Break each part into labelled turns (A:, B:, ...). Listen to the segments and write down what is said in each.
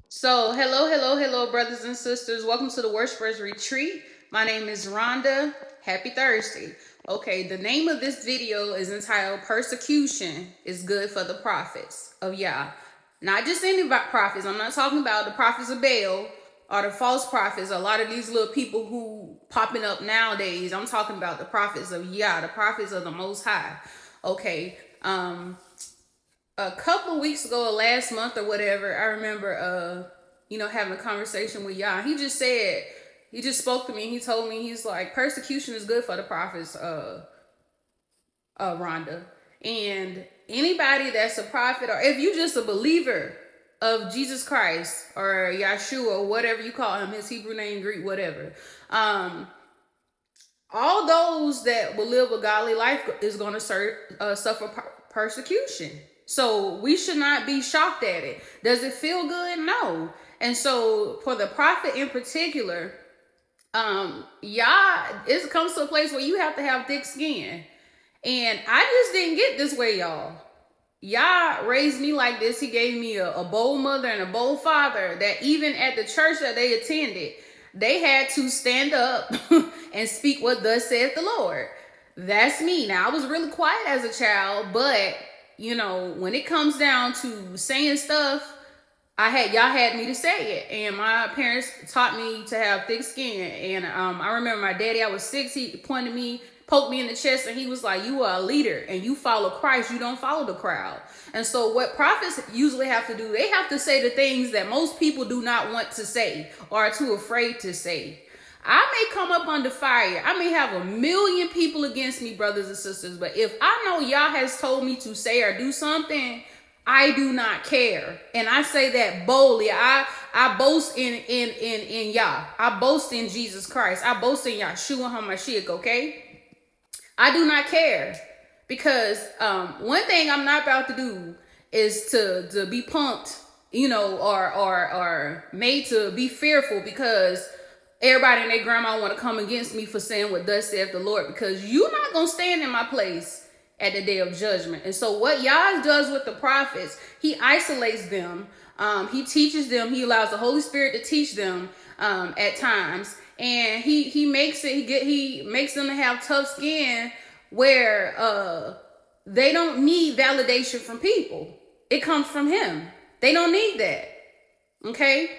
A: So, hello, brothers and sisters. Welcome to the Worshipers Retreat. My name is Rhonda. Happy Thursday. Okay, the name of this video is entitled Persecution is Good for the Prophets of Yah. Not just any prophets. I'm not talking about the prophets of Baal or the false prophets. A lot of these little people who popping up nowadays. I'm talking about the prophets of Yah, the prophets of the Most High. Okay. A couple of weeks ago, or last month or whatever, I remember having a conversation with Yah. He just spoke to me. He told me, he's like, persecution is good for the prophets, Rhonda. And anybody that's a prophet, or if you just a believer of Jesus Christ or Yeshua, or whatever you call him, his Hebrew name, Greek, whatever, all those that will live a godly life is going to suffer persecution. So we should not be shocked at it. Does it feel good? No. And so for the prophet in particular, it comes to a place where you have to have thick skin. And I just didn't get this way, y'all. Yah raised me like this. He gave me a bold mother and a bold father that even at the church that they attended, they had to stand up and speak what thus saith the Lord. That's me. Now, I was really quiet as a child, but, when it comes down to saying stuff, y'all had me to say it. And my parents taught me to have thick skin. And I remember my daddy, I was 6, he poked me in the chest, and he was like, you are a leader and you follow Christ. You don't follow the crowd. And so what prophets usually have to do, they have to say the things that most people do not want to say or are too afraid to say. I may come up under fire. I may have 1 million people against me, brothers and sisters. But if I know Yah has told me to say or do something, I do not care. And I say that boldly. I boast in Yah. I boast in Jesus Christ. I boast in Yeshua HaMashiach, okay? I do not care. Because one thing I'm not about to do is to be punked, or made to be fearful because everybody and their grandma want to come against me for saying what thus saith the Lord, because you're not going to stand in my place at the day of judgment. And so what Yah does with the prophets, he isolates them. He teaches them. He allows the Holy Spirit to teach them at times. And he makes them to have tough skin where they don't need validation from people. It comes from him. They don't need that. Okay?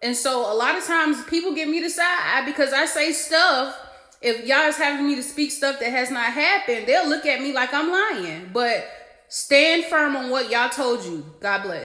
A: And so a lot of times people give me the side eye because I say stuff. If y'all is having me to speak stuff that has not happened, they'll look at me like I'm lying. But stand firm on what y'all told you. God bless.